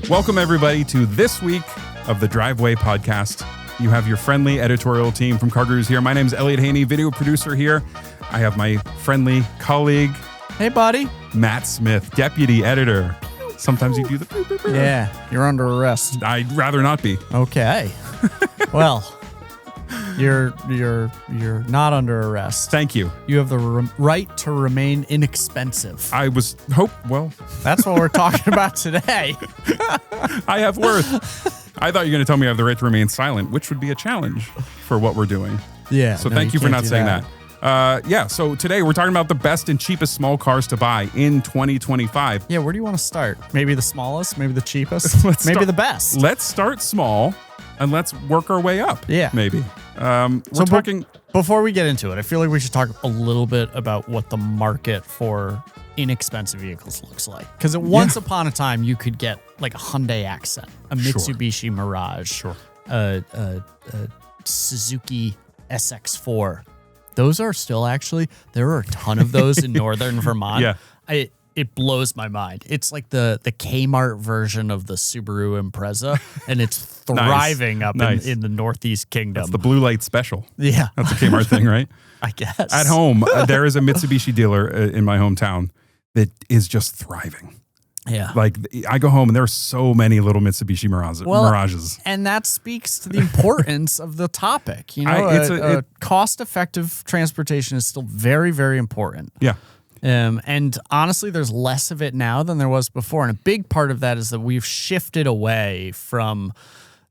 Welcome, everybody, to this week of the Driveway Podcast. You have your friendly editorial team from CarGurus here. My name is Elliot Haney, video producer here. I have my friendly colleague. Hey, buddy. Matt Smith, deputy editor. Sometimes you do the... Yeah, you're under arrest. I'd rather not be. Okay. Well, you're not under arrest. Thank you. You have the right to remain inexpensive. Well, that's what we're talking about today. I have worth. I thought you were going to tell me I have the right to remain silent, which would be a challenge for what we're doing. Yeah. So thank you for not saying that. So today we're talking about the best and cheapest small cars to buy in 2025. Yeah, where do you want to start? Maybe the smallest, maybe the cheapest, maybe the best. Let's start small and let's work our way up. Yeah. Maybe. We're talking... Before we get into it, I feel like we should talk a little bit about what the market for inexpensive vehicles looks like. Because once upon a time, you could get like a Hyundai Accent, a Mitsubishi Mirage, a Suzuki SX4. Those are still there are a ton of those in northern Vermont. Yeah. It blows my mind. It's like the Kmart version of the Subaru Impreza, and it's thriving up in the Northeast Kingdom. That's the blue light special. Yeah. That's a Kmart thing, right? I guess. At home, there is a Mitsubishi dealer in my hometown that is just thriving. Yeah. Like, I go home and there are so many little Mitsubishi Mirages. And that speaks to the importance of the topic. You know, cost-effective transportation is still very, very important. Yeah. And honestly, there's less of it now than there was before. And a big part of that is that we've shifted away from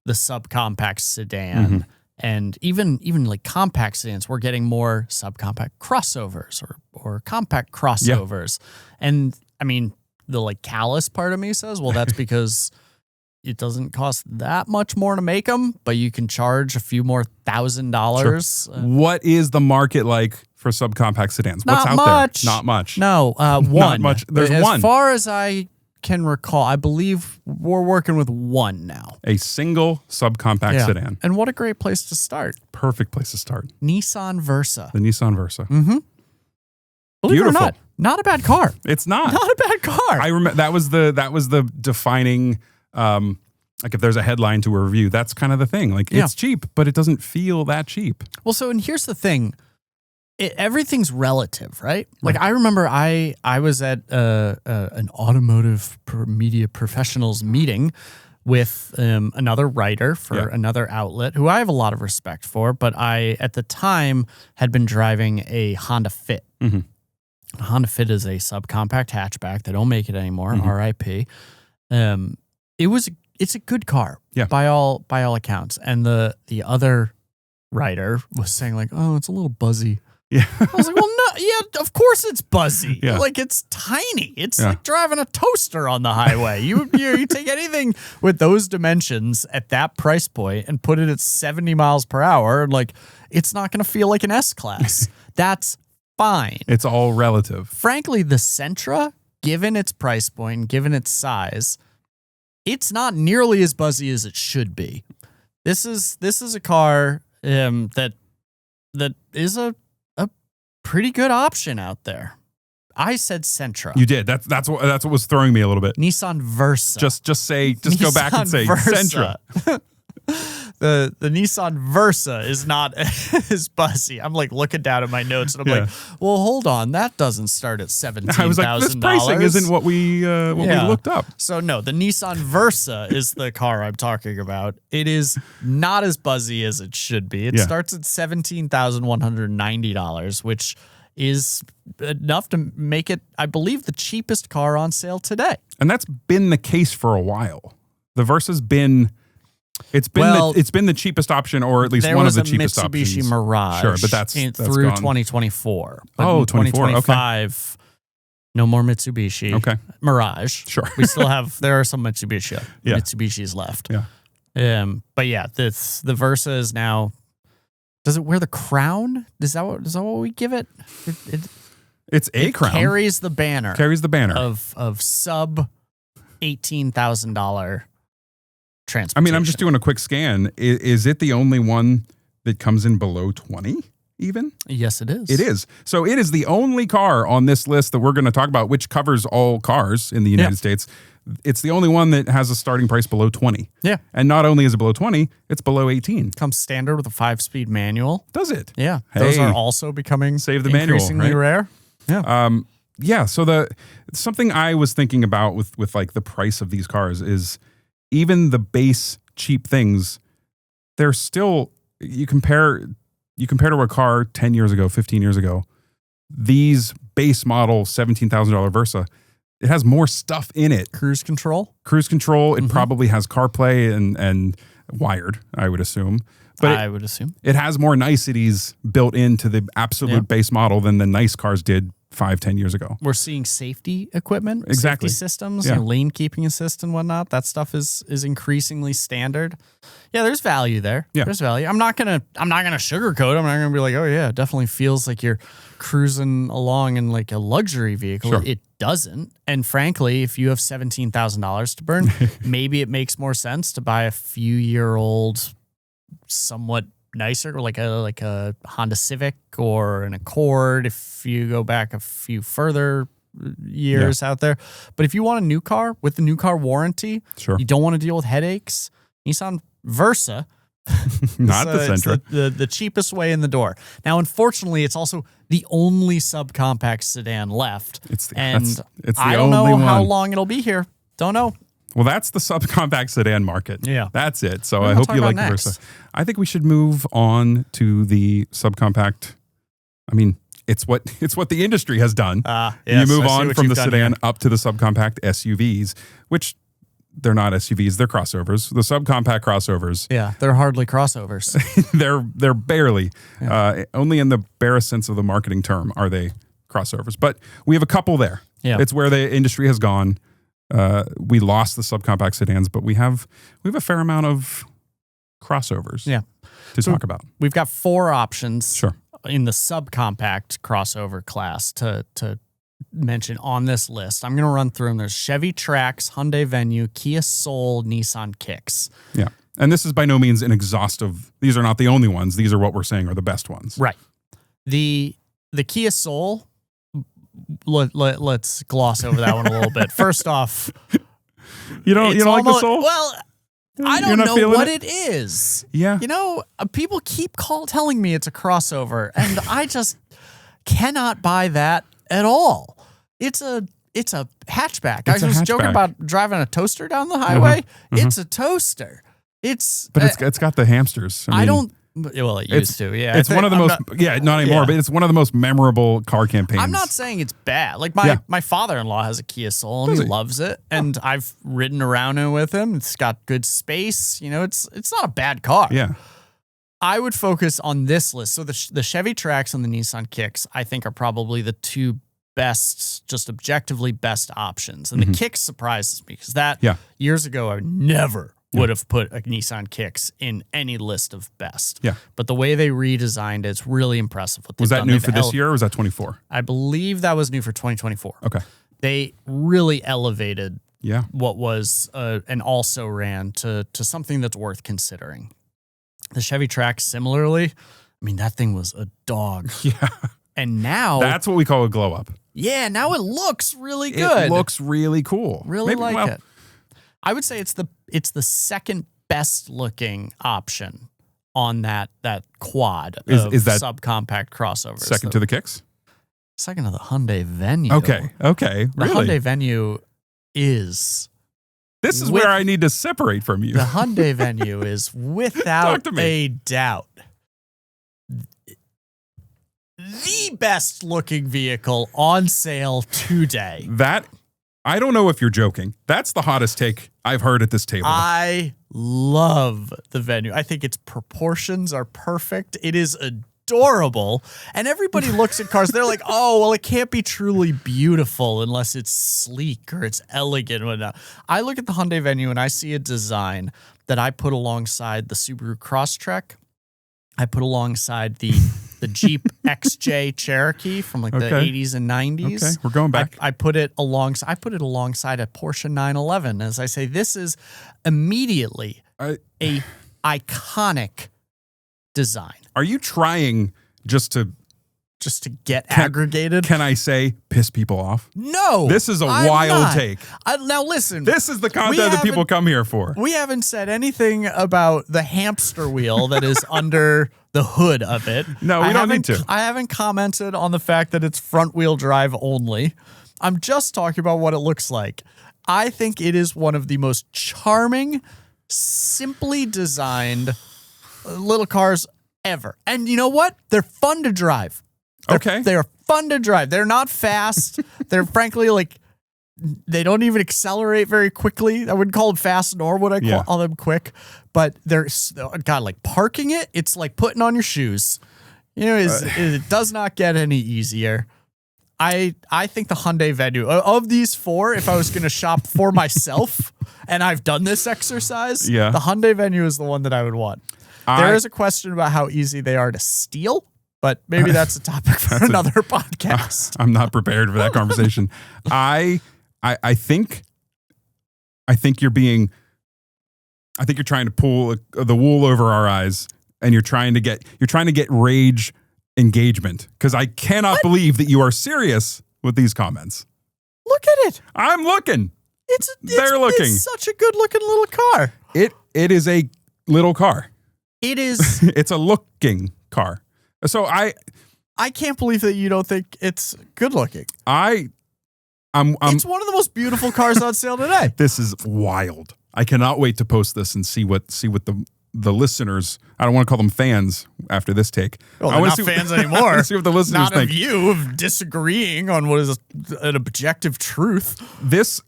the subcompact sedan and even like compact sedans. We're getting more subcompact crossovers or compact crossovers. Yeah. And I mean, the like callous part of me says, well, that's because it doesn't cost that much more to make them, but you can charge a few more $1,000. Sure. What is the market like for subcompact sedans? What's out much. there? Not much. No, one. Not much. There's one. As far as I can recall, I believe we're working with one now. A single subcompact sedan. And what a great place to start. Perfect place to start. Nissan Versa. The Nissan Versa. Mm-hmm. Believe it or not, not a bad car. It's not. Not a bad car. I remember that was the defining, like if there's a headline to a review, that's kind of the thing. Like it's cheap, but it doesn't feel that cheap. Well, so, and here's the thing. Everything's relative, right? Like I remember I was at an automotive media professionals meeting with another writer for another outlet who I have a lot of respect for, but I, at the time, had been driving a Honda Fit. Mm-hmm. A Honda Fit is a subcompact hatchback. They don't make it anymore, RIP. It's a good car by all accounts. And the other writer was saying like, oh, it's a little buzzy. Yeah. I was like, well, no, yeah, of course it's buzzy. Yeah. Like it's tiny. It's like driving a toaster on the highway. You take anything with those dimensions at that price point and put it at 70 miles per hour, and like it's not going to feel like an S-Class. That's fine. It's all relative. Frankly, the Sentra, given its price point, given its size, it's not nearly as buzzy as it should be. This is a car that is a pretty good option out there. I said Sentra. You did. That's what was throwing me a little bit. Nissan Versa. Just go back and say Versa. Sentra. The Nissan Versa is not as buzzy. I'm like looking down at my notes and I'm like, well, hold on, that doesn't start at $17,000. I was like, this pricing isn't what we looked up. So no, the Nissan Versa is the car I'm talking about. It is not as buzzy as it should be. It starts at $17,190, which is enough to make it, I believe, the cheapest car on sale today. And that's been the case for a while. The Versa's been... It's been the cheapest option, or at least one of the cheapest options. There was a Mitsubishi Mirage, sure, but that's through gone. 2024. But 2025, no more Mitsubishi. Okay, Mirage. Sure, we still have. There are some Mitsubishis left. Yeah, but yeah, the Versa is now. Does it wear the crown? Is that what we give it? It's a crown. Carries the banner. of sub $18,000. I mean, I'm just doing a quick scan. Is it the only one that comes in below 20 even? Yes, it is. It is. So it is the only car on this list that we're going to talk about, which covers all cars in the United States, It's the only one that has a starting price below 20. Yeah. And not only is it below 20, it's below 18. Comes standard with a 5-speed manual. Does it? Yeah. Hey, those are also becoming save the manual, increasingly right? rare. Yeah. Yeah. So something I was thinking about with like the price of these cars is even the base cheap things, they're still, you compare to a car 10 years ago, 15 years ago, these base model $17,000 Versa, it has more stuff in it. Cruise control. It probably has CarPlay and wired, I would assume. But I would assume it has more niceties built into the absolute base model than the nice cars did 5-10 years ago. We're seeing safety equipment, exactly. safety systems, and lane keeping assist and whatnot. That stuff is increasingly standard. Yeah, there's value there. Yeah. There's value. I'm not gonna sugarcoat it. I'm not gonna be like, oh yeah, it definitely feels like you're cruising along in like a luxury vehicle. Sure. It doesn't. And frankly, if you have $17,000 to burn, maybe it makes more sense to buy a few-year-old, somewhat nicer, like a Honda Civic or an Accord if you go back a few further years out there. But if you want a new car with the new car warranty, sure, you don't want to deal with headaches, Nissan Versa, not the Sentra, it's the cheapest way in the door. Now, unfortunately, it's also the only subcompact sedan left. It's the I don't only know one. how long it'll be here. Don't know. Well, that's the subcompact sedan market. Yeah. That's it. So I hope you like the Versa. I think we should move on to the subcompact. I mean, it's what the industry has done. Yes, you move on from the sedan up to the subcompact SUVs, which they're not SUVs, they're crossovers. The subcompact crossovers. Yeah, they're hardly crossovers. they're barely. Only in the barest sense of the marketing term are they crossovers. But we have a couple there. Yeah. It's where the industry has gone. We lost the subcompact sedans, but we have a fair amount of crossovers to talk about. We've got 4 options Sure. in the subcompact crossover class to mention on this list. I'm going to run through them. There's Chevy Trax, Hyundai Venue, Kia Soul, Nissan Kicks. Yeah. And this is by no means an exhaustive. These are not the only ones. These are what we're saying are the best ones. Right. The Kia Soul, let's gloss over that one a little bit. First off, you don't like the Soul? Well, I don't know what it is. Yeah. You know, people keep telling me it's a crossover, and I just cannot buy that at all. It's a hatchback. I was joking about driving a toaster down the highway. It's a toaster. It's got the hamsters. I don't. Well, it used to. Yeah, it's one of the most. Not anymore. But it's one of the most memorable car campaigns. I'm not saying it's bad. Like my father-in-law has a Kia Soul and he loves it, and I've ridden around in with him. It's got good space. You know, it's not a bad car. Yeah. I would focus on this list. So the Chevy Trax and the Nissan Kicks, I think, are probably the 2 best, just objectively best options. And the Kicks surprises me because years ago I never would have put a Nissan Kicks in any list of best. Yeah. But the way they redesigned it's really impressive. Was that new for this year or was that 24? I believe that was new for 2024. Okay. They really elevated what was an also-ran to something that's worth considering. The Chevy Trax, similarly, I mean, that thing was a dog. Yeah. And now... That's what we call a glow-up. Yeah, now it looks really good. It looks really cool. Really it. I would say it's the second best looking option on that quad of that subcompact crossovers. Second to the Kicks? Second to the Hyundai Venue. Okay. The really? Hyundai Venue is... This is where I need to separate from you. The Hyundai Venue is without a doubt the best looking vehicle on sale today. I don't know if you're joking. That's the hottest take I've heard at this table. I love the Venue. I think its proportions are perfect. It is adorable. And everybody looks at cars, they're like, oh, well, it can't be truly beautiful unless it's sleek or it's elegant or whatnot. I look at the Hyundai Venue and I see a design that I put alongside the Subaru Crosstrek. I put alongside the Jeep XJ Cherokee from like the 80s and 90s. Okay, we're going back. I put it alongside a Porsche 911. As I say, this is immediately a iconic design. Are you trying just to just to get aggregated. Can I say piss people off? No. This is a I'm wild not. take. Now listen. This is the content that people come here for. We haven't said anything about the hamster wheel that is under the hood of it. No, we don't need to. I haven't commented on the fact that it's front wheel drive only. I'm just talking about what it looks like. I think it is one of the most charming, simply designed little cars ever. And you know what? They're fun to drive. They're fun to drive. They're not fast. They're frankly like, they don't even accelerate very quickly. I wouldn't call them fast, nor would I call them quick. But they're, God, like parking it, it's like putting on your shoes. You know, it does not get any easier. I think the Hyundai Venue, of these four, if I was going to shop for myself, and I've done this exercise, the Hyundai Venue is the one that I would want. There is a question about how easy they are to steal, but maybe that's a topic for another podcast. I'm not prepared for that conversation. I think you're trying to pull the wool over our eyes, and you're trying to get rage engagement, because I cannot believe that you are serious with these comments. Look at it. I'm looking. They're looking. It's such a good looking little car. It is a little car. It is. It's a looking car. So I can't believe that you don't think it's good looking. It's one of the most beautiful cars on sale today. This is wild. I cannot wait to post this and see what the listeners, I don't want to call them fans after this take. Well, they're not fans anymore. See what the listeners not think. Of you, of disagreeing on what is an objective truth. This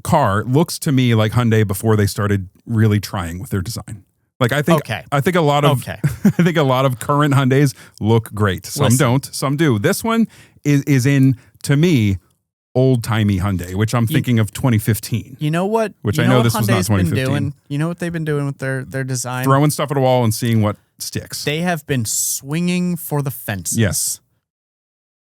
car looks to me like Hyundai before they started really trying with their design. Like I think a lot of current Hyundais look great. Some don't, some do. This one is in, to me, old-timey Hyundai, which I'm thinking of 2015. You know what? Which I know this was not 2015. You know what they've been doing with their design? Throwing stuff at a wall and seeing what sticks. They have been swinging for the fences. Yes.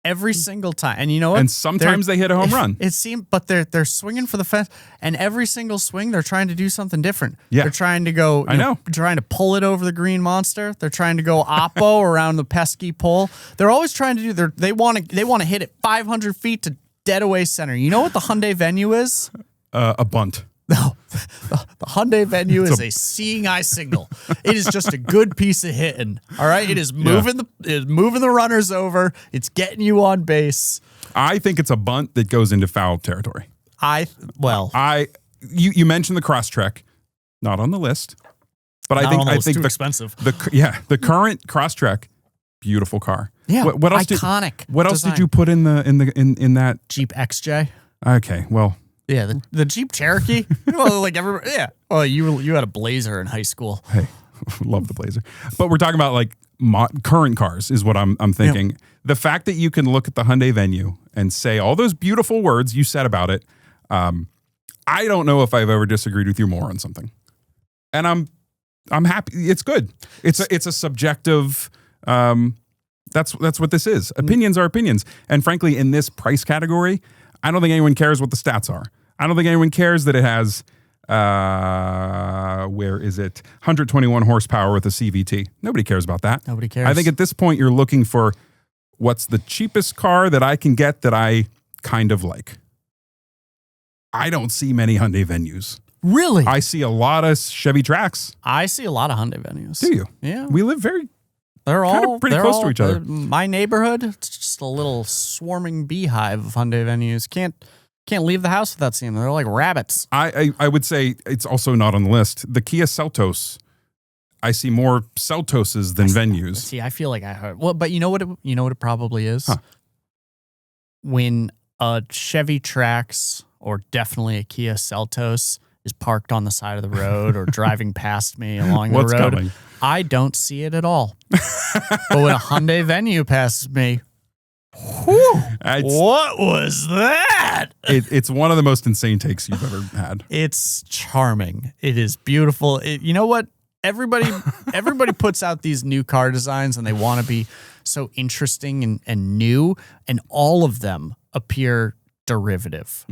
Every single time. And you know what? And sometimes they hit a home run. It seems, but they're swinging for the fence, and every single swing they're trying to do something different. Yeah. They're trying to go, trying to pull it over the green monster. They're trying to go oppo around the pesky pole. They're always trying to do they want to hit it 500 feet to dead away center. You know what the Hyundai Venue is? A bunt. No, the Hyundai Venue is a seeing eye signal. It is just a good piece of hitting. All right, it is moving the runners over. It's getting you on base. I think it's a bunt that goes into foul territory. You mentioned the Crosstrek, not on the list, but I think too expensive. The current Crosstrek, beautiful car. Yeah, what else iconic. What else did you put in that Jeep XJ? Okay, well. Yeah, the Jeep Cherokee. Well, like everybody. Yeah. Well, you had a Blazer in high school. Hey, love the Blazer. But we're talking about like current cars is what I'm thinking. Yeah. The fact that you can look at the Hyundai Venue and say all those beautiful words you said about it. I don't know if I've ever disagreed with you more on something, and I'm happy. It's good. It's a subjective. That's what this is. Opinions are opinions, and frankly, in this price category, I don't think anyone cares what the stats are. I don't think anyone cares that it has, where is it? 121 horsepower with a CVT. Nobody cares about that. Nobody cares. I think at this point you're looking for what's the cheapest car that I can get that I kind of like. I don't see many Hyundai Venues. Really? I see a lot of Chevy Trax. I see a lot of Hyundai Venues. Do you? Yeah. We live they're all pretty close to each other. My neighborhood, it's just a little swarming beehive of Hyundai Venues. Can't leave the house without seeing them. They're like rabbits. I would say it's also not on the list. The Kia Seltos, I see more Seltoses than Venues. See, I feel like I heard. Well, but you know what it probably is? Huh. When a Chevy Trax or definitely a Kia Seltos is parked on the side of the road or driving past me along the road, coming? I don't see it at all. But when a Hyundai Venue passes me, what was that? It's one of the most insane takes you've ever had. It's charming. It is beautiful. You know what? Everybody puts out these new car designs and they want to be so interesting and new, and all of them appear derivative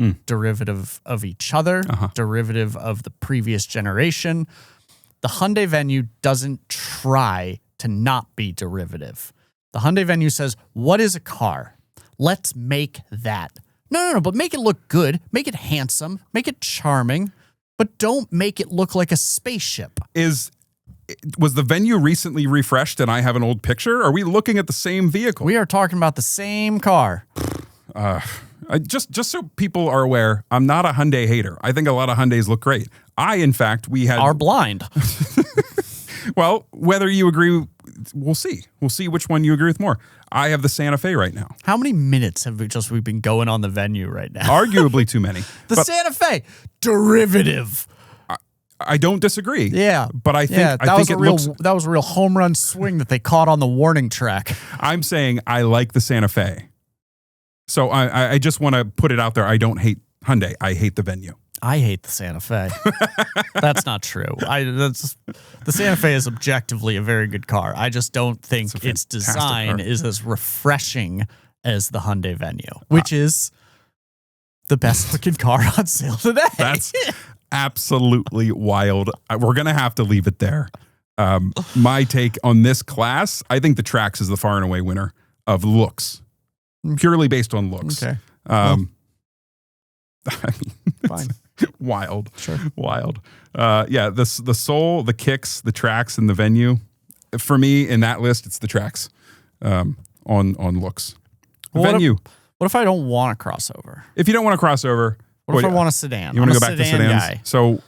of each other, derivative of the previous generation. The Hyundai Venue doesn't try to not be derivative. The Hyundai Venue says, what is a car? Let's make that. No, but make it look good. Make it handsome. Make it charming. But don't make it look like a spaceship. Was the Venue recently refreshed and I have an old picture? Are we looking at the same vehicle? We are talking about the same car. Just so people are aware, I'm not a Hyundai hater. I think a lot of Hyundais look great. We are blind. Well, whether you agree, we'll see. We'll see which one you agree with more. I have the Santa Fe right now. How many minutes have we been going on the Venue right now? Arguably too many. Santa Fe, derivative. I don't disagree. Yeah. But I think that was a real home run swing that they caught on the warning track. I'm saying I like the Santa Fe. So I just want to put it out there. I don't hate Hyundai. I hate the Venue. I hate the Santa Fe. That's not true. The Santa Fe is objectively a very good car. I just don't think its design is as refreshing as the Hyundai Venue, which is the best looking car on sale today. That's absolutely wild. We're going to have to leave it there. My take on this class, I think the Trax is the far and away winner of looks, purely based on looks. Okay. I mean, fine. Wild. Sure. Wild. Yeah, the Soul, the Kicks, the Trax, and the Venue. For me, in that list, it's the Trax on looks. Venue. What if I don't want a crossover? If you don't want a crossover, what if I want a sedan? You want to go back to sedans? Guy. So,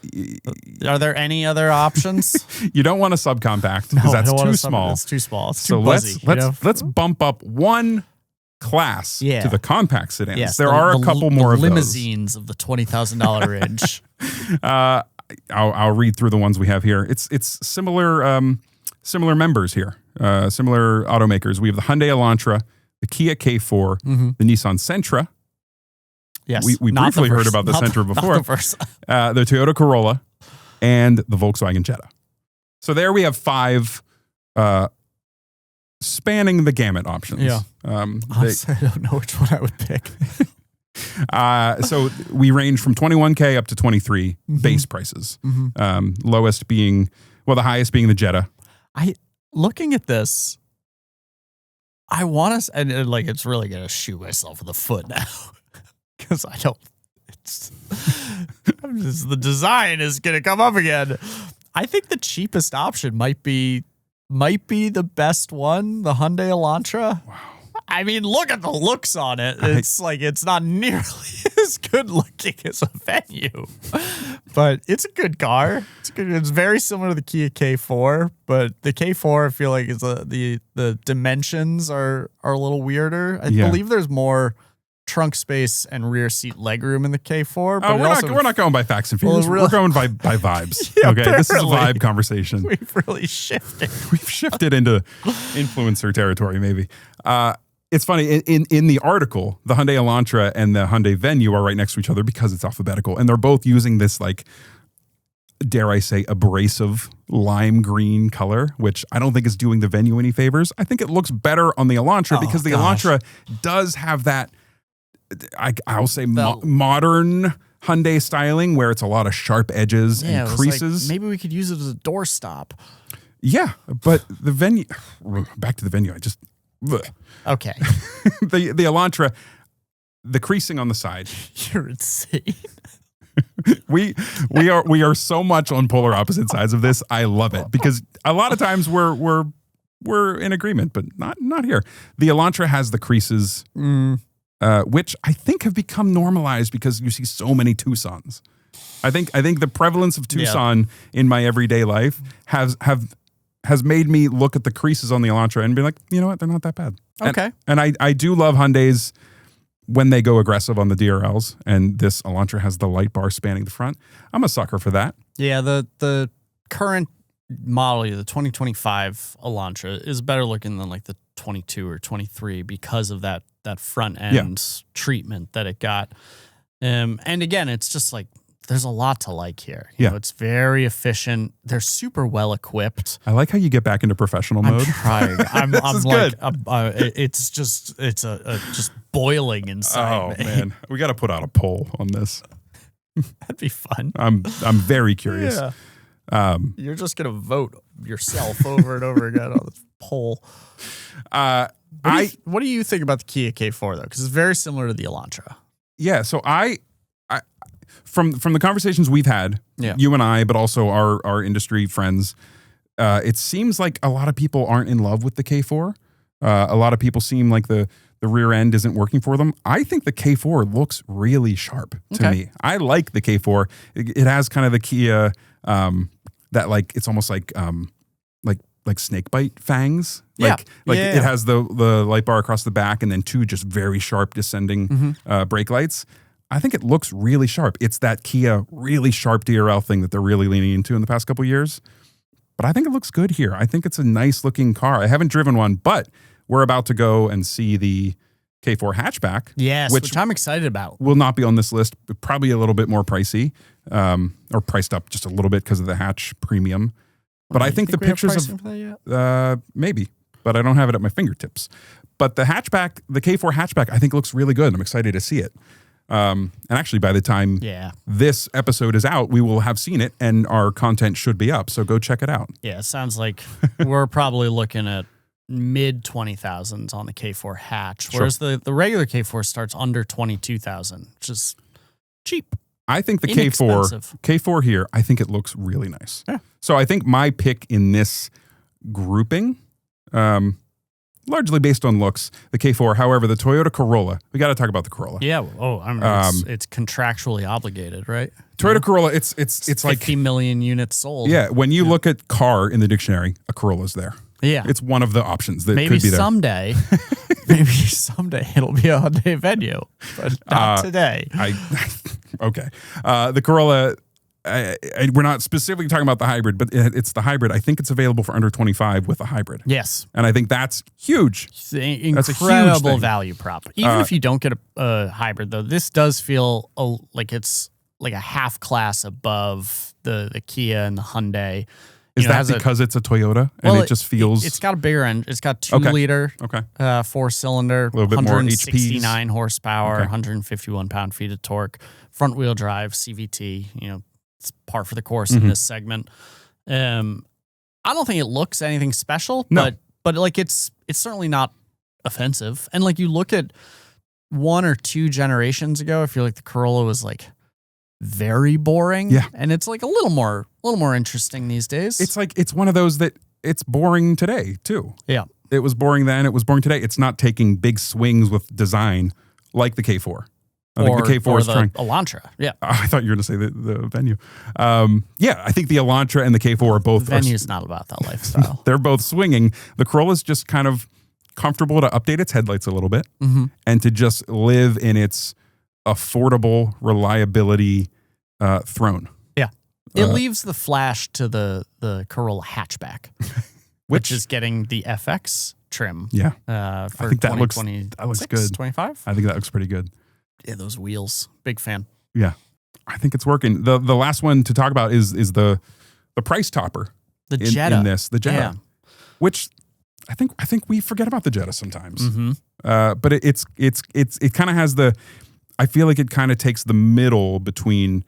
are there any other options? You don't want a subcompact because that's too small. It's too small. It's so too buzzy, let's bump up one class to the compact sedans. Yes, there are a couple more of limousines of the $20,000 range. I'll read through the ones we have here. It's similar members here, similar automakers. We have the Hyundai Elantra, the Kia K4, the Nissan Sentra. Yes, we briefly heard about the Sentra before. The Toyota Corolla and the Volkswagen Jetta. So there we have 5 spanning the gamut options. Yeah. Honestly, I don't know which one I would pick. So we range from 21K up to 23 base prices. Lowest being, the highest being the Jetta. Looking at this, I want to, and it's really going to shoot myself in the foot now. Because the design is going to come up again. I think the cheapest option might be the best one, the Hyundai Elantra. Wow. I mean, look at the looks on it. It's not nearly as good looking as a Venue, but it's a good car. It's very similar to the Kia K4, but the K4 I feel like is the dimensions are a little weirder. I believe there's more trunk space and rear seat legroom in the K4. But we're not going by facts and figures. We're going by vibes. Yeah, okay, this is a vibe conversation. We've really shifted. We've shifted into influencer territory, maybe. It's funny, in the article, the Hyundai Elantra and the Hyundai Venue are right next to each other because it's alphabetical. And they're both using this, dare I say, abrasive lime green color, which I don't think is doing the Venue any favors. I think it looks better on the Elantra because the Elantra does have that, I'll say, modern Hyundai styling where it's a lot of sharp edges and creases. Maybe we could use it as a doorstop. Yeah, but the Venue, back to the Venue, Okay. the Elantra, the creasing on the side. You're insane. we are so much on polar opposite sides of this. I love it because a lot of times we're in agreement, but not here. The Elantra has the creases, which I think have become normalized because you see so many Tucsons. I think the prevalence of Tucson in my everyday life has made me look at the creases on the Elantra and be like, you know what, they're not that bad. Okay. And I do love Hyundais when they go aggressive on the DRLs, and this Elantra has the light bar spanning the front. I'm a sucker for that. Yeah, the current model, the 2025 Elantra, is better looking than the 22 or 23 because of that front end treatment that it got. And again, it's just there's a lot to like here. You know, it's very efficient. They're super well equipped. I like how you get back into professional mode. I'm trying. I'm good. It's just boiling inside. Oh man, we got to put out a poll on this. That'd be fun. I'm very curious. You're just gonna vote yourself over and over again on this poll. What do you think about the Kia K4 though? Because it's very similar to the Elantra. Yeah. So I from the conversations we've had, you and I, but also our industry friends, it seems like a lot of people aren't in love with the K4. A lot of people seem like the rear end isn't working for them. I think the K4 looks really sharp to me. I like the K4. It has kind of the Kia that like it's almost like snake bite fangs. It has the light bar across the back and then two just very sharp descending brake lights. I think it looks really sharp. It's that Kia really sharp DRL thing that they're really leaning into in the past couple of years. But I think it looks good here. I think it's a nice looking car. I haven't driven one, but we're about to go and see the K4 hatchback. Yes, which I'm excited about. Will not be on this list, but probably a little bit more pricey, or priced up just a little bit because of the hatch premium. But I think the pictures of maybe, but I don't have it at my fingertips. But the hatchback, the K4 hatchback, I think looks really good. I'm excited to see it. And actually, by the time this episode is out, we will have seen it, and our content should be up. So go check it out. Yeah, it sounds like we're probably looking at mid 20,000s on the K4 hatch, whereas the regular K4 starts under 22,000, which is cheap. I think the K4 here, I think it looks really nice. Yeah. So I think my pick in this grouping, largely based on looks, the K4. However, the Toyota Corolla, we got to talk about the Corolla. Yeah. Oh, it's contractually obligated, right? Toyota Corolla, it's like 50 million units sold. Yeah. When you look at car in the dictionary, a Corolla's there. Yeah. It's one of the options that maybe could be there. Maybe someday it'll be a Hyundai Venue, but not today. Okay. The Corolla, we're not specifically talking about the hybrid, but it's the hybrid. I think it's available for under 25 with a hybrid. Yes. And I think that's huge. It's an incredible value prop. Even if you don't get a hybrid, though, this does feel like it's like a half class above the Kia and the Hyundai. Is that because it's a Toyota and it just feels... It's got a bigger engine. It's got 2-liter, 4-cylinder, a little bit 169 more horsepower, 151 pound-feet of torque, front-wheel drive, CVT. It's par for the course in this segment. I don't think it looks anything special, but like it's certainly not offensive. And like you look at 1 or 2 generations ago, I feel like the Corolla was like very boring. Yeah. And it's like a little more interesting these days. It's like, it's one of those that it's boring today too. Yeah. It was boring then. It was boring today. It's not taking big swings with design like the K4. I think the K4 is trying. Elantra. Yeah. I thought you were going to say the Venue. I think the Elantra and the K4 are both. The Venue's not about that lifestyle. They're both swinging. The Corolla's just kind of comfortable to update its headlights a little bit and to just live in its affordable reliability throne. Yeah. It leaves the flash to the Corolla hatchback, which is getting the FX trim. Yeah. For I think that looks good. 25? I think that looks pretty good. Yeah, those wheels. Big fan. Yeah. I think it's working. The last one to talk about is the price topper. The Jetta. In this, the Jetta. Yeah. Which I think we forget about the Jetta sometimes. But it kind of has I feel like it kind of takes the middle between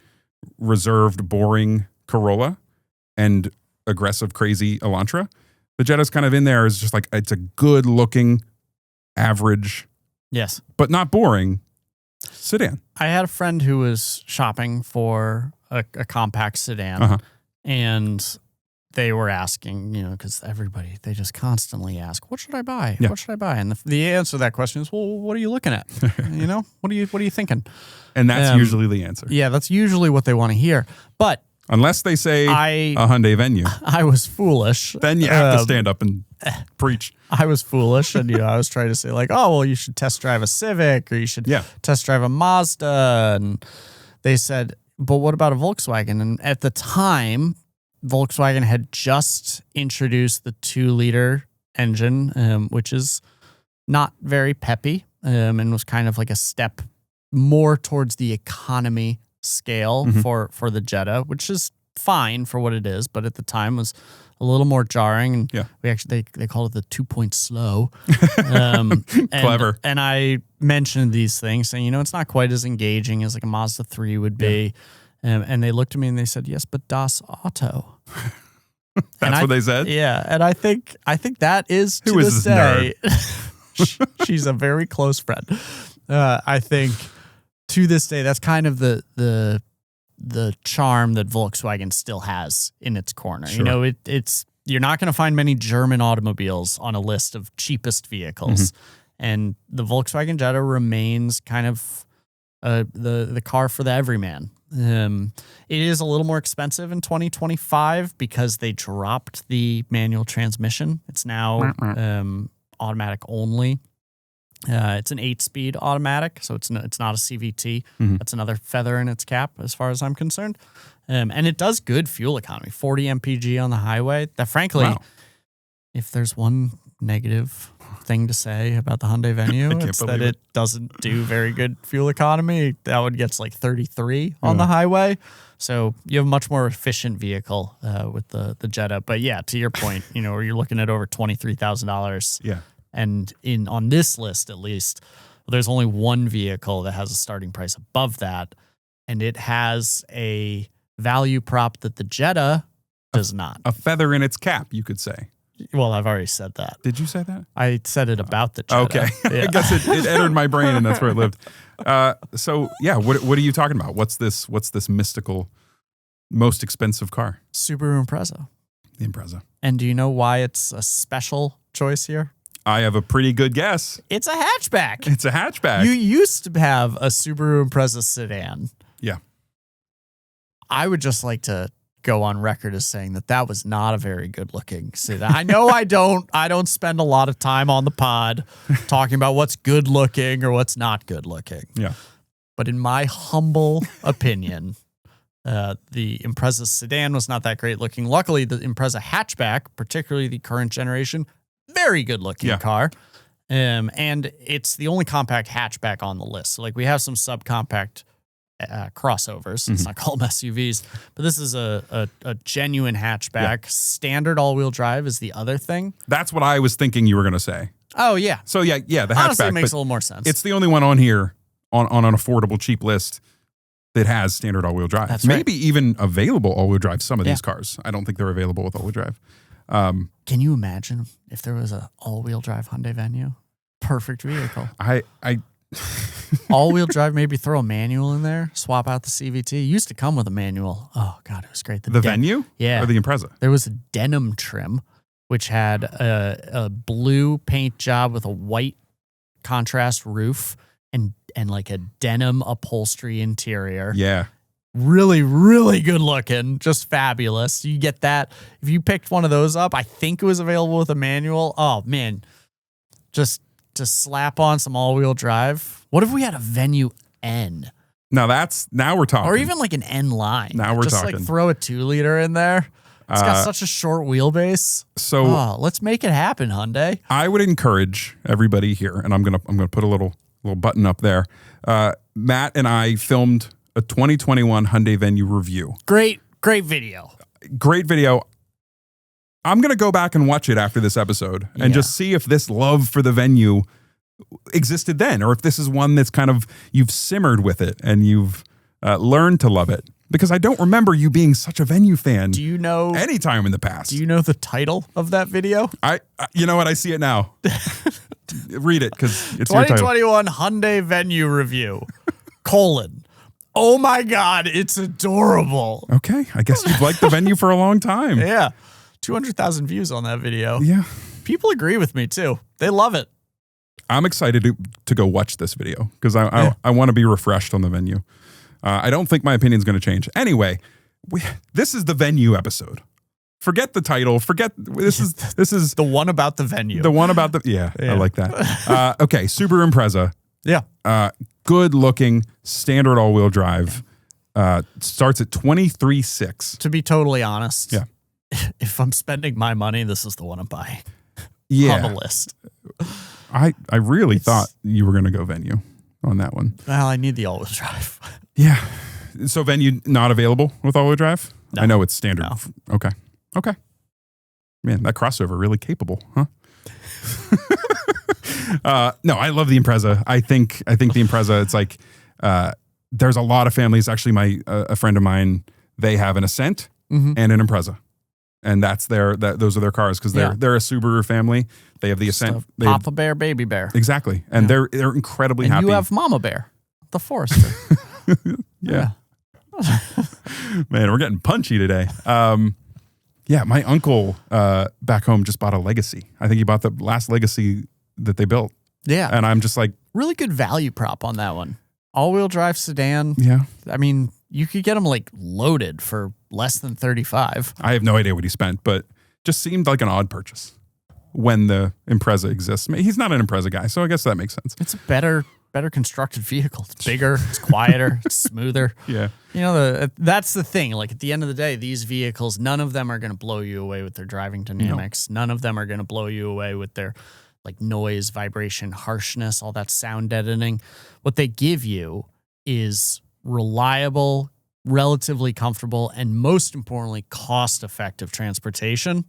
reserved, boring Corolla and aggressive, crazy Elantra. The Jetta's kind of in there is just like, it's a good looking, average, yes, but not boring sedan. I had a friend who was shopping for a compact sedan and they were asking, because they just constantly ask, what should I buy? Yeah. What should I buy? And the answer to that question is, well, what are you looking at? What are you thinking? And that's usually the answer. Yeah, that's usually what they want to hear. But unless they say a Hyundai Venue. I was foolish. Then you have to stand up and preach. I was foolish. And, I was trying to say like, oh, well, you should test drive a Civic or you should test drive a Mazda. And they said, but what about a Volkswagen? And at the time, Volkswagen had just introduced the 2-liter engine, which is not very peppy and was kind of like a step more towards the economy scale for the Jetta, which is fine for what it is, but at the time was a little more jarring. And we actually they called it the 2-point slow. Clever. And I mentioned these things saying, it's not quite as engaging as like a Mazda 3 would be. And they looked at me and they said, yes, but Das Auto. That's what they said? Yeah. And I think that is, to Who is this day, she's a very close friend. I think to this day, that's kind of the charm that Volkswagen still has in its corner. Sure. You know, it's you're not going to find many German automobiles on a list of cheapest vehicles. And the Volkswagen Jetta remains kind of the car for the everyman. It is a little more expensive in 2025 because they dropped the manual transmission. It's now automatic only. It's an 8-speed automatic, so it's not a CVT. That's another feather in its cap as far as I'm concerned. And it does good fuel economy, 40 mpg on the highway. That frankly, if there's one negative thing to say about the Hyundai Venue, it's that it doesn't do very good fuel economy. That one gets like 33 on the highway. So you have a much more efficient vehicle with the Jetta. But yeah, to your point, you know, you're looking at over $23,000. Yeah. And on this list, at least, there's only one vehicle that has a starting price above that. And it has a value prop that the Jetta does not. A feather in its cap, you could say. Well, I've already said that. Did you say that? I said it about the Jetta. Okay. Yeah. I guess it entered my brain and that's where it lived. So yeah, what are you talking about? What's this mystical, most expensive car? Subaru Impreza. The Impreza. And do you know why it's a special choice here? I have a pretty good guess. It's a hatchback. It's a hatchback. You used to have a Subaru Impreza sedan. Yeah. I would just like to go on record as saying that was not a very good looking sedan. I know I don't spend a lot of time on the pod talking about what's good looking or what's not good looking. Yeah. But in my humble opinion, the Impreza sedan was not that great looking. Luckily, the Impreza hatchback, particularly the current generation, very good looking car. And it's the only compact hatchback on the list. So like we have some subcompact crossovers. Let's not call them SUVs, but this is a genuine hatchback. Standard all-wheel drive is the other thing. That's what I was thinking you were going to say. Oh, yeah. So yeah, the Honestly, hatchback it makes a little more sense. It's the only one on here on an affordable, cheap list that has standard all-wheel drive. That's Maybe even available all-wheel drive, some of these cars. I don't think they're available with all-wheel drive. Can you imagine if there was a all-wheel drive Hyundai Venue? Perfect vehicle. I All-wheel drive, maybe throw a manual in there, swap out the CVT. It used to come with a manual. Oh, God, it was great. The Venue? Yeah. Or the Impreza? There was a denim trim, which had a blue paint job with a white contrast roof and like a denim upholstery interior. Yeah. Really, really good looking. Just fabulous. You get that. If you picked one of those up, I think it was available with a manual. Oh, man. Just to slap on some all-wheel drive. What if we had a Venue N? Now we're talking. Or even like an N line. Now we're just talking. Like throw a 2-liter in there. It's got such a short wheelbase. So let's make it happen, Hyundai. I would encourage everybody here, and I'm gonna put a little button up there. Matt and I filmed a 2021 Hyundai Venue review. Great video. Great video. I'm going to go back and watch it after this episode and just see if this love for the Venue existed then, or if this is one that's kind of, you've simmered with it and you've learned to love it. Because I don't remember you being such a Venue fan. Do you know any time in the past? Do you know the title of that video? You know what? I see it now. Read it because it's your title. 2021 Hyundai Venue review. : Oh my God, it's adorable. Okay, I guess you've liked the Venue for a long time. Yeah. 200,000 views on that video. Yeah. People agree with me too. They love it. I'm excited to go watch this video because I want to be refreshed on the Venue. I don't think my opinion is going to change. Anyway, this is the Venue episode. Forget the title. This is the one about the Venue. The one about the I like that. Okay, Subaru Impreza. Yeah. Good looking, standard all-wheel drive. Starts at $23,600. To be totally honest. Yeah. If I'm spending my money, this is the one I'm buying. Yeah. On the list. I really thought you were going to go Venue on that one. Well, I need the all-wheel drive. Yeah. So Venue not available with all-wheel drive? No. I know it's standard. No. Okay. Man, that crossover really capable, huh? No, I love the Impreza. I think the Impreza, it's like there's a lot of families. Actually, a friend of mine, they have an Ascent and an Impreza. And those are their cars because they're a Subaru family. They have the Ascent. Papa Bear, Baby Bear. Exactly. And they're incredibly happy. And you have Mama Bear, the Forester. Yeah. Man, we're getting punchy today. Yeah, my uncle back home just bought a Legacy. I think he bought the last Legacy that they built. Yeah. And I'm just like... Really good value prop on that one. All-wheel drive sedan. Yeah. I mean, you could get them like loaded for less than 35. I have no idea what he spent, but just seemed like an odd purchase when the Impreza exists. I mean, he's not an Impreza guy, so I guess that makes sense. It's a better constructed vehicle. It's bigger, it's quieter, it's smoother. Yeah. You know, that's the thing. Like at the end of the day, these vehicles, none of them are going to blow you away with their driving dynamics. No. None of them are going to blow you away with their like noise, vibration, harshness, all that sound deadening. What they give you is reliable, relatively comfortable, and most importantly, cost-effective transportation.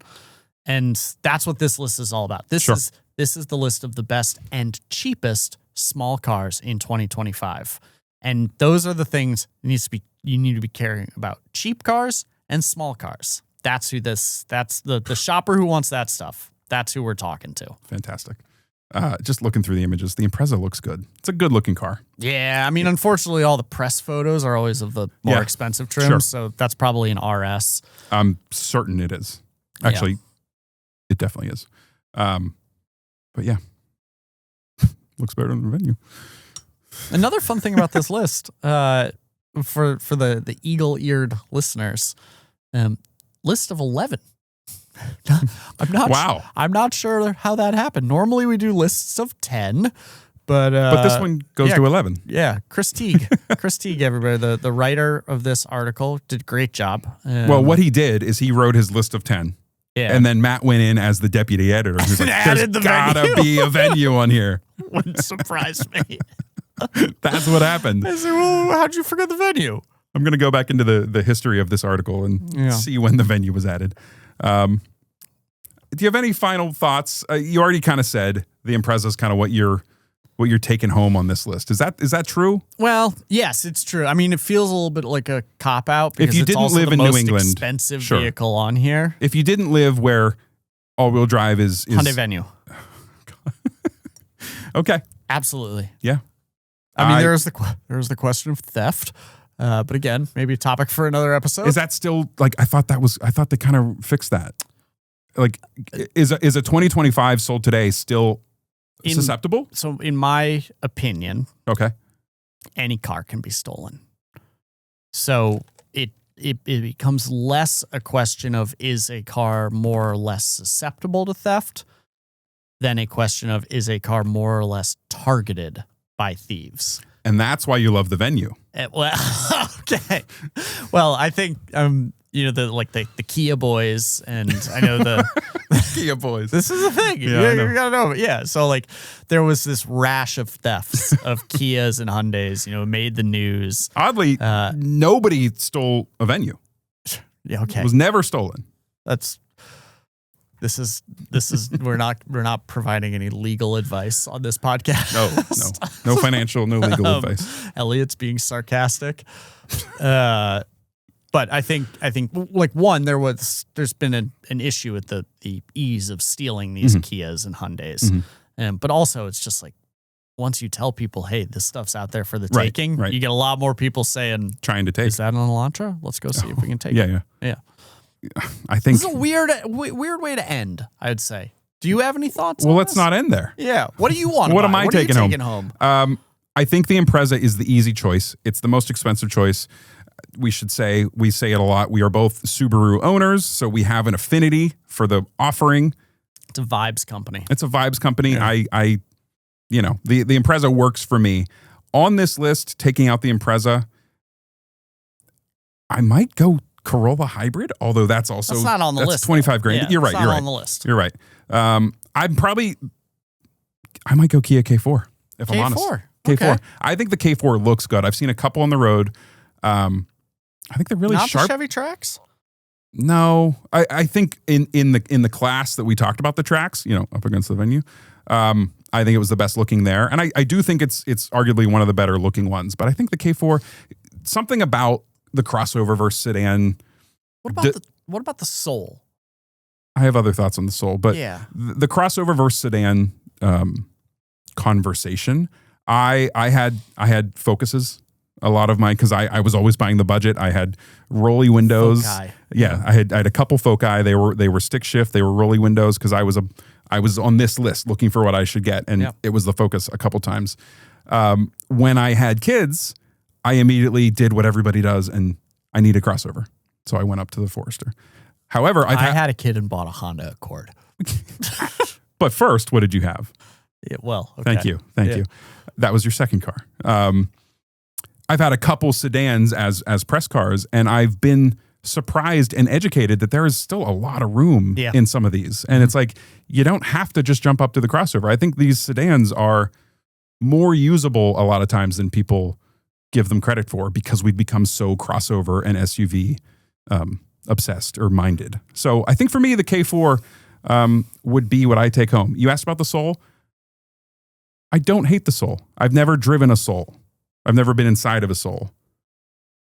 And that's what this list is all about. This is the list of the best and cheapest small cars in 2025. And those are the things you need to be caring about. Cheap cars and small cars. That's the shopper who wants that stuff. That's who we're talking to. Fantastic. Just looking through the images, the Impreza looks good. It's a good looking car. Yeah, I mean, unfortunately, all the press photos are always of the more expensive trims, so that's probably an RS. I'm certain it is. Actually, it definitely is. But yeah, looks better than the Venue. Another fun thing about this list, for the eagle-eared listeners, list of 11. I'm not sure how that happened. Normally we do lists of 10, but this one goes to 11. Yeah, Chris Teague, everybody, the writer of this article did a great job. Well, what he did is he wrote his list of 10. Yeah. And then Matt went in as the deputy editor. He's like, there's gotta be a Venue on here. Wouldn't surprise me. That's what happened. I said, well, how'd you forget the Venue? I'm going to go back into the history of this article and see when the Venue was added. Do you have any final thoughts? You already kind of said the Impreza is kind of what you're taking home on this list. Is that true? Well, yes, it's true. I mean, it feels a little bit like a cop out because if you didn't live in New England, expensive vehicle on here. If you didn't live where all-wheel drive is Hyundai Venue. Okay, absolutely. Yeah. I mean, there was the question of theft. But again, maybe a topic for another episode. Is that still like I thought they kind of fixed that. Like, is a 2025 sold today still susceptible? So, in my opinion, okay, any car can be stolen. So it becomes less a question of is a car more or less susceptible to theft than a question of is a car more or less targeted by thieves. And that's why you love the Venue. Well, okay. Well, I think the Kia boys, and I know the Kia boys. This is the thing. Yeah, you gotta know. Yeah. So like there was this rash of thefts of Kias and Hyundais, made the news. Oddly, nobody stole a Venue. Yeah, okay. It was never stolen. This is we're not providing any legal advice on this podcast. No financial, no legal advice. Elliot's being sarcastic. But I think like one, there's been an issue with the ease of stealing these Kias and Hyundais. But also it's just like once you tell people, hey, this stuff's out there for the taking, you get a lot more people trying to take. Is that an Elantra? Let's go see if we can take it. Yeah. I think this is a weird way to end, I'd say. Do you have any thoughts? Well, let's not end there. Yeah. What do you want? What am I taking home? I think the Impreza is the easy choice. It's the most expensive choice. We say it a lot. We are both Subaru owners, so we have an affinity for the offering. It's a vibes company. Yeah. The Impreza works for me. On this list, taking out the Impreza, I might go Corolla Hybrid, although that's not on the list. 25 grand. Yeah, You're right. It's not on the list. You're right. I might go Kia K4 if I'm honest. K4. K4. Okay. I think the K4 looks good. I've seen a couple on the road. I think they're really not sharp. The Chevy Trax? No, I think in the class that we talked about the Trax, up against the Venue, I think it was the best looking there. And I do think it's arguably one of the better looking ones. But I think the K4, something about the crossover versus sedan. What about the Soul? I have other thoughts on the Soul, but yeah. the crossover versus sedan conversation, I had Focuses. A lot of mine, because I was always buying the budget. I had rolly windows. Foci. Yeah, I had a couple Foci. They were stick shift. They were rolly windows because I was on this list looking for what I should get, and it was the Focus a couple times. When I had kids, I immediately did what everybody does, and I need a crossover, so I went up to the Forester. However, I had a kid and bought a Honda Accord. But first, what did you have? Yeah, well, okay. Thank you. That was your second car. I've had a couple sedans as press cars, and I've been surprised and educated that there is still a lot of room in some of these. And it's like, you don't have to just jump up to the crossover. I think these sedans are more usable a lot of times than people give them credit for, because we've become so crossover and SUV obsessed or minded. So I think for me, the K4 would be what I take home. You asked about the Soul. I don't hate the Soul. I've never driven a Soul. I've never been inside of a Soul.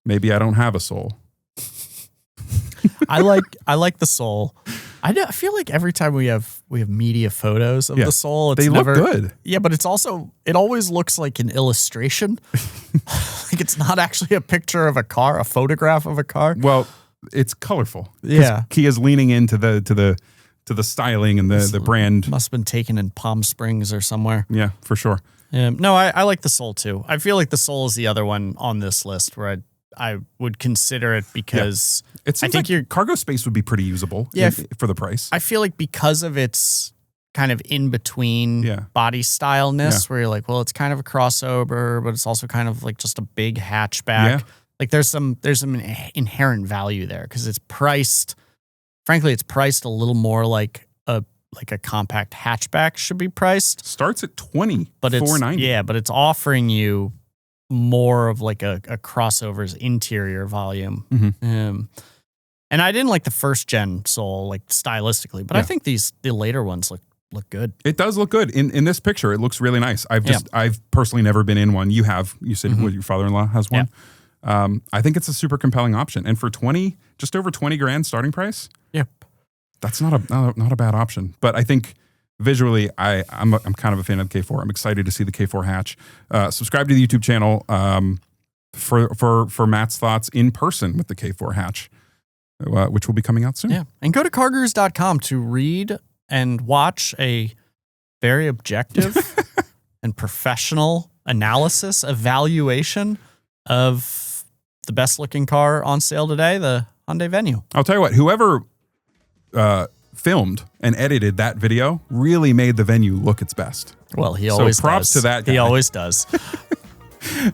Maybe I don't have a Soul. I like the Soul. I feel like every time we have media photos of the Soul, they look good. Yeah, but it always looks like an illustration. Like it's not actually a picture of a car, a photograph of a car. Well, it's colorful. Yeah, Kia's leaning into the styling and the brand. Must have been taken in Palm Springs or somewhere. Yeah, for sure. No, I like the Soul too. I feel like the Soul is the other one on this list where I would consider it because it seems like your cargo space would be pretty usable for the price. I feel like because of its kind of in between body styleness, where you're like, well, it's kind of a crossover, but it's also kind of like just a big hatchback. Yeah. Like there's some inherent value there because it's priced. Frankly, it's priced a little more like a compact hatchback should be priced. Starts at $20,490. But it's offering you more of like a crossover's interior volume. Mm-hmm. And I didn't like the first gen Soul, like stylistically, but I think the later ones look good. It does look good. In this picture, it looks really nice. I've personally never been in one. You said your father-in-law has one. Yeah. I think it's a super compelling option. And for just over 20 grand starting price. Yep. That's not a bad option. But I think visually, I'm kind of a fan of the K4. I'm excited to see the K4 hatch. Subscribe to the YouTube channel for Matt's thoughts in person with the K4 hatch, which will be coming out soon. Yeah, and go to CarGurus.com to read and watch a very objective and professional evaluation of the best looking car on sale today, the Hyundai Venue. I'll tell you what, whoever filmed and edited that video really made the Venue look its best. Well, he always does. So props to that guy. He always does.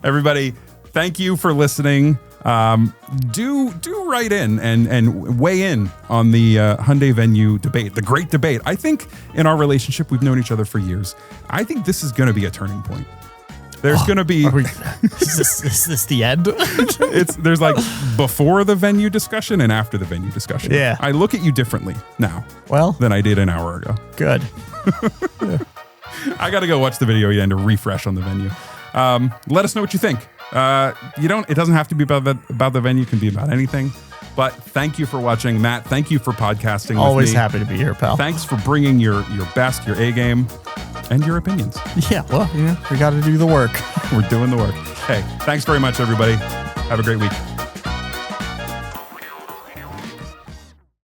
Everybody, thank you for listening. Do write in and weigh in on the Hyundai Venue debate, the great debate. I think in our relationship, we've known each other for years. I think this is going to be a turning point. There's going to be... Is this the end? There's like before the Venue discussion and after the Venue discussion. Yeah. I look at you differently now than I did an hour ago. Good. I got to go watch the video again to refresh on the Venue. Let us know what you think. It doesn't have to be about the Venue. It can be about anything. But thank you for watching. Matt, thank you for podcasting Always with me. Happy to be here, pal. Thanks for bringing your best, your A game, and your opinions. Yeah, well, we got to do the work. We're doing the work. Hey, thanks very much, everybody. Have a great week.